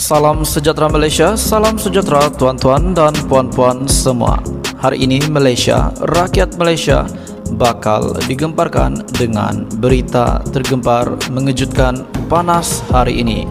Salam sejahtera Malaysia, salam sejahtera tuan-tuan dan puan-puan semua. Hari ini Malaysia, rakyat Malaysia bakal digemparkan dengan berita tergempar mengejutkan panas hari ini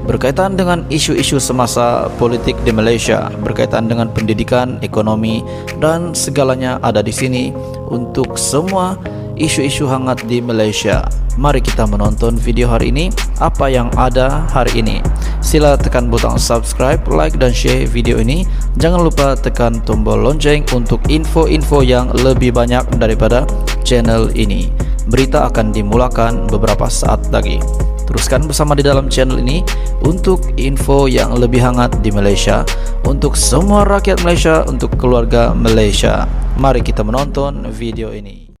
berkaitan dengan isu-isu semasa politik di Malaysia, berkaitan dengan pendidikan, ekonomi dan segalanya ada di sini untuk semua isu-isu hangat di Malaysia. Mari kita menonton video hari ini, apa yang ada hari ini. Sila tekan butang subscribe, like dan share video ini. Jangan lupa tekan tombol lonceng untuk info-info yang lebih banyak daripada channel ini. Berita akan dimulakan beberapa saat lagi. Teruskan bersama di dalam channel ini untuk info yang lebih hangat di Malaysia, untuk semua rakyat Malaysia, untuk keluarga Malaysia. Mari kita menonton video ini.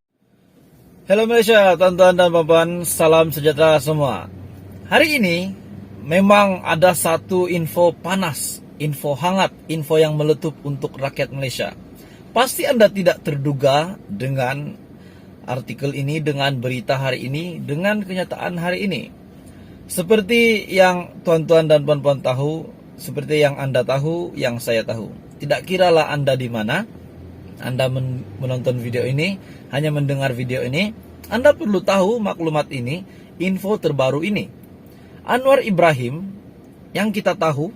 Halo Malaysia, tuan-tuan dan puan-puan, salam sejahtera semua. Hari ini memang ada satu info panas, info hangat, info yang meletup untuk rakyat Malaysia. Pasti Anda tidak terduga dengan artikel ini, dengan berita hari ini, dengan kenyataan hari ini. Seperti yang tuan-tuan dan puan-puan tahu, seperti yang Anda tahu, yang saya tahu. Tidak kiralah Anda di mana Anda menonton video ini, hanya mendengar video ini, Anda perlu tahu maklumat ini, info terbaru ini. Anwar Ibrahim yang kita tahu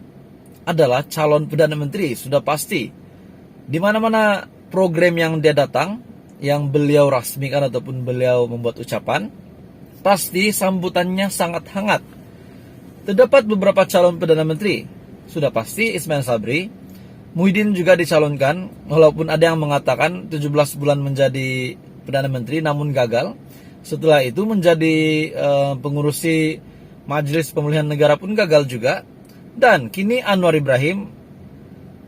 adalah calon Perdana Menteri, sudah pasti. Di mana-mana program yang dia datang, yang beliau rasmikan ataupun beliau membuat ucapan, pasti sambutannya sangat hangat. Terdapat beberapa calon Perdana Menteri, sudah pasti Ismail Sabri. Muhyiddin juga dicalonkan, walaupun ada yang mengatakan 17 bulan menjadi Perdana Menteri namun gagal. Setelah itu menjadi pengurusi Majelis Pemulihan Negara pun gagal juga. Dan kini Anwar Ibrahim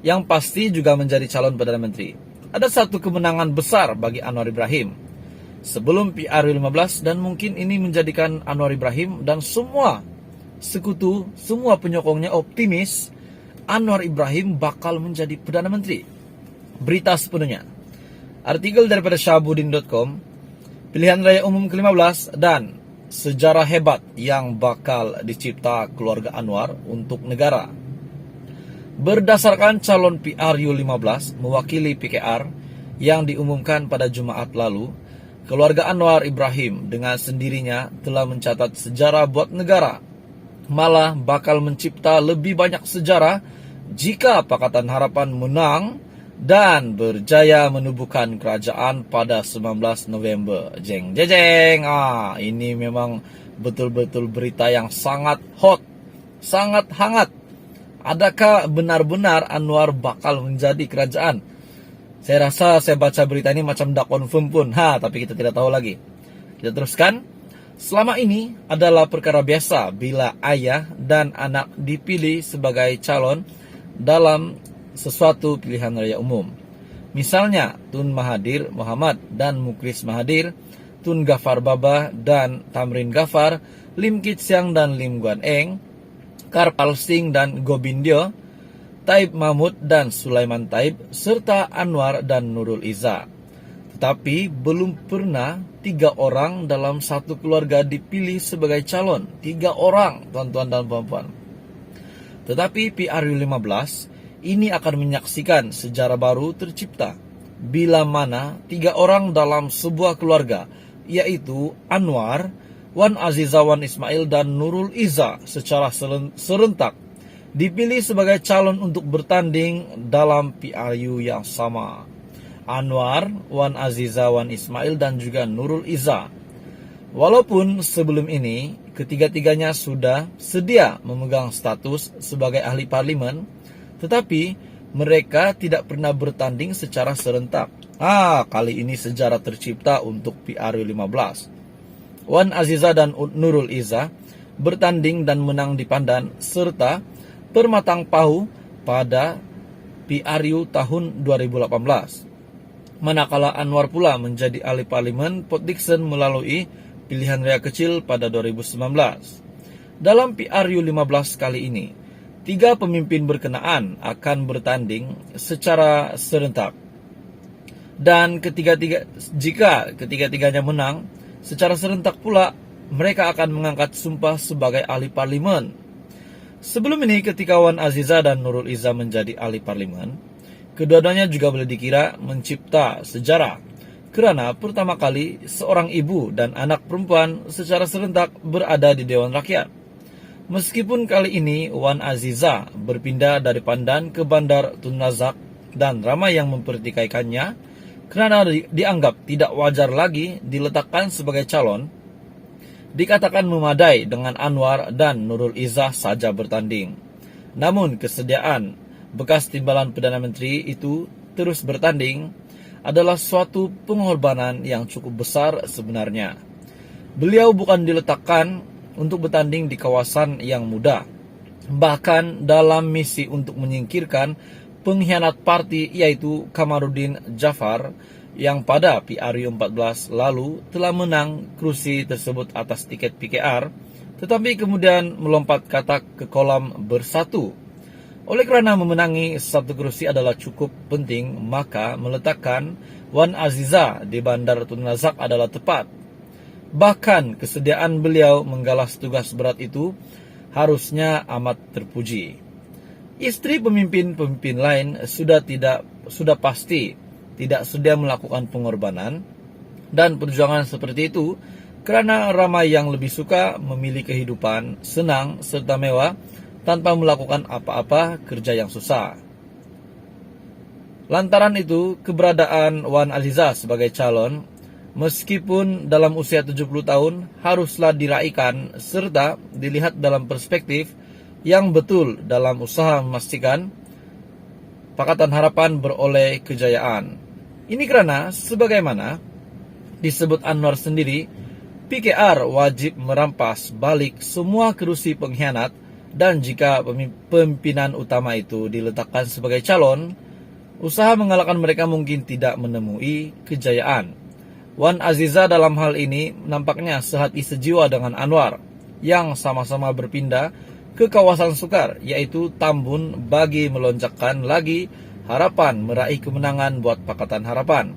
yang pasti juga menjadi calon Perdana Menteri. Ada satu kemenangan besar bagi Anwar Ibrahim sebelum PRU15, dan mungkin ini menjadikan Anwar Ibrahim dan semua sekutu, semua penyokongnya optimis Anwar Ibrahim bakal menjadi Perdana Menteri. Berita sepenuhnya. Artikel daripada Syahabudin.com, pilihan raya umum ke-15 dan sejarah hebat yang bakal dicipta keluarga Anwar untuk negara. Berdasarkan calon PRU15 mewakili PKR yang diumumkan pada Jumaat lalu, keluarga Anwar Ibrahim dengan sendirinya telah mencatat sejarah buat negara. Malah bakal mencipta lebih banyak sejarah jika Pakatan Harapan menang dan berjaya menubuhkan kerajaan pada 19 November. Jeng jeng. Ini memang betul-betul berita yang sangat hot, sangat hangat. Adakah benar-benar Anwar bakal menjadi kerajaan? Saya rasa saya baca berita ini macam dah confirm pun. Tapi kita tidak tahu lagi. Kita teruskan. Selama ini adalah perkara biasa bila ayah dan anak dipilih sebagai calon dalam sesuatu pilihan raya umum. Misalnya Tun Mahathir Mohamad dan Mukhlis Mahathir, Tun Ghaffar Babah dan Thamrin Ghaffar, Lim Kit Siang dan Lim Guan Eng, Karpal Singh dan Govindio, Taib Mahmud dan Sulaiman Taib, serta Anwar dan Nurul Izzah. Tetapi belum pernah 3 orang dalam satu keluarga dipilih sebagai calon. 3 orang, tuan-tuan dan puan-puan. Tetapi PRU15 ini akan menyaksikan sejarah baru tercipta bila mana 3 orang dalam sebuah keluarga, yaitu Anwar, Wan Azizah Wan Ismail dan Nurul Izzah secara serentak dipilih sebagai calon untuk bertanding dalam PRU yang sama. Anwar, Wan Azizah Wan Ismail dan juga Nurul Izzah. Walaupun sebelum ini ketiga-tiganya sudah sedia memegang status sebagai ahli parlimen, tetapi mereka tidak pernah bertanding secara serentak. Kali ini sejarah tercipta untuk PRU15. Wan Azizah dan Nurul Izzah bertanding dan menang di Pandan serta Permatang Pahu pada PRU tahun 2018. Manakala Anwar pula menjadi ahli parlimen Port Dickson melalui pilihan raya kecil pada 2019. Dalam PRU15 kali ini, 3 pemimpin berkenaan akan bertanding secara serentak. Dan jika ketiga-tiganya menang, secara serentak pula mereka akan mengangkat sumpah sebagai ahli parlimen. Sebelum ini ketika Wan Aziza dan Nurul Izzah menjadi ahli parlemen, kedua-duanya juga boleh dikira mencipta sejarah. Karena pertama kali seorang ibu dan anak perempuan secara serentak berada di Dewan Rakyat. Meskipun kali ini Wan Aziza berpindah dari Pandan ke Bandar Tun Razak dan ramai yang mempertikaikannya karena dianggap tidak wajar lagi diletakkan sebagai calon, dikatakan memadai dengan Anwar dan Nurul Izzah saja bertanding. Namun kesediaan bekas timbalan Perdana Menteri itu terus bertanding adalah suatu pengorbanan yang cukup besar sebenarnya. Beliau bukan diletakkan untuk bertanding di kawasan yang mudah. Bahkan dalam misi untuk menyingkirkan pengkhianat parti yaitu Kamarudin Jafar yang pada PRU 14 lalu telah menang kursi tersebut atas tiket PKR, tetapi kemudian melompat katak ke kolam bersatu. Oleh kerana memenangi satu kursi adalah cukup penting, maka meletakkan Wan Aziza di Bandar Tun Razak adalah tepat. Bahkan kesediaan beliau menggalas tugas berat itu harusnya amat terpuji. Istri pemimpin-pemimpin lain sudah pasti tidak sedia melakukan pengorbanan dan perjuangan seperti itu karena ramai yang lebih suka memilih kehidupan senang serta mewah tanpa melakukan apa-apa kerja yang susah. Lantaran itu, keberadaan Wan Aziza sebagai calon, meskipun dalam usia 70 tahun, haruslah diraihkan serta dilihat dalam perspektif yang betul dalam usaha memastikan Pakatan Harapan beroleh kejayaan. Ini karena, sebagaimana disebut Anwar sendiri, PKR wajib merampas balik semua kursi pengkhianat dan jika pemimpinan utama itu diletakkan sebagai calon, usaha mengalahkan mereka mungkin tidak menemui kejayaan. Wan Aziza dalam hal ini nampaknya sehati sejiwa dengan Anwar yang sama-sama berpindah ke kawasan sukar yaitu Tambun bagi melonjakkan lagi harapan meraih kemenangan buat Pakatan Harapan.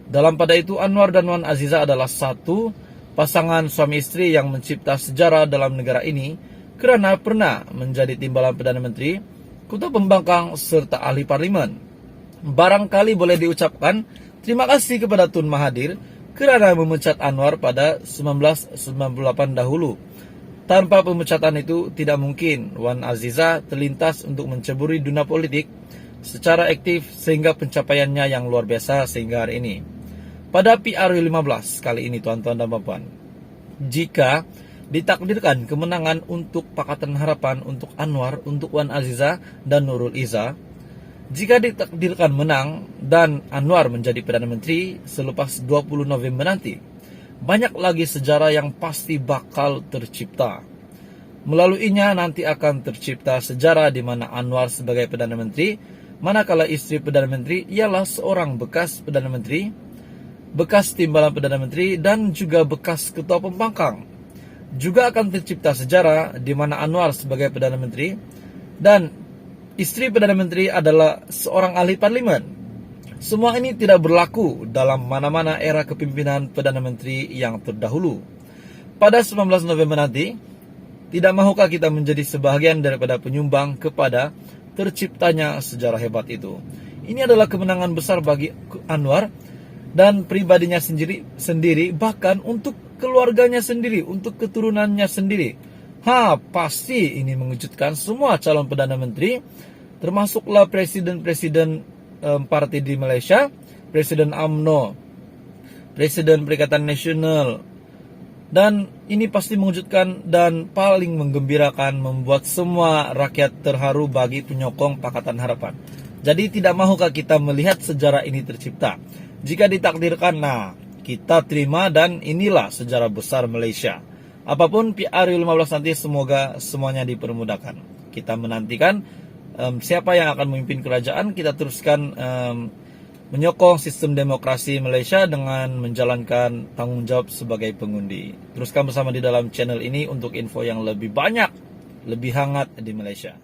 Dalam pada itu Anwar dan Wan Aziza adalah satu pasangan suami istri yang mencipta sejarah dalam negara ini kerana pernah menjadi timbalan Perdana Menteri, Ketua Pembangkang serta ahli parlimen. Barangkali boleh diucapkan terima kasih kepada Tun Mahathir kerana memecat Anwar pada 1998 dahulu. Tanpa pemecatan itu tidak mungkin Wan Aziza terlintas untuk menceburi dunia politik secara aktif sehingga pencapaiannya yang luar biasa sehingga hari ini. Pada PRU 15 kali ini tuan-tuan dan puan-puan, jika ditakdirkan kemenangan untuk Pakatan Harapan, untuk Anwar, untuk Wan Aziza dan Nurul Izzah, jika ditakdirkan menang dan Anwar menjadi Perdana Menteri selepas 20 November nanti, banyak lagi sejarah yang pasti bakal tercipta. Melaluinya nanti akan tercipta sejarah di mana Anwar sebagai Perdana Menteri, manakala istri Perdana Menteri ialah seorang bekas Perdana Menteri, bekas timbalan Perdana Menteri dan juga bekas Ketua Pembangkang. Juga akan tercipta sejarah di mana Anwar sebagai Perdana Menteri dan istri Perdana Menteri adalah seorang ahli parlimen. Semua ini tidak berlaku dalam mana-mana era kepimpinan Perdana Menteri yang terdahulu. Pada 19 November nanti, tidak mahukah kita menjadi sebahagian daripada penyumbang kepada terciptanya sejarah hebat itu. Ini adalah kemenangan besar bagi Anwar dan pribadinya sendiri, bahkan untuk keluarganya sendiri, untuk keturunannya sendiri. Pasti ini mengejutkan semua calon Perdana Menteri, termasuklah presiden-presiden parti di Malaysia, Presiden UMNO, Presiden Perikatan Nasional. Dan ini pasti mengejutkan dan paling menggembirakan, membuat semua rakyat terharu bagi penyokong Pakatan Harapan. Jadi tidak mahukah kita melihat sejarah ini tercipta? Jika ditakdirkan, kita terima dan inilah sejarah besar Malaysia. Apapun PRU 15 nanti semoga semuanya dipermudahkan. Kita menantikan siapa yang akan memimpin kerajaan. Kita teruskan menyokong sistem demokrasi Malaysia dengan menjalankan tanggung jawab sebagai pengundi. Teruskan bersama di dalam channel ini untuk info yang lebih banyak, lebih hangat di Malaysia.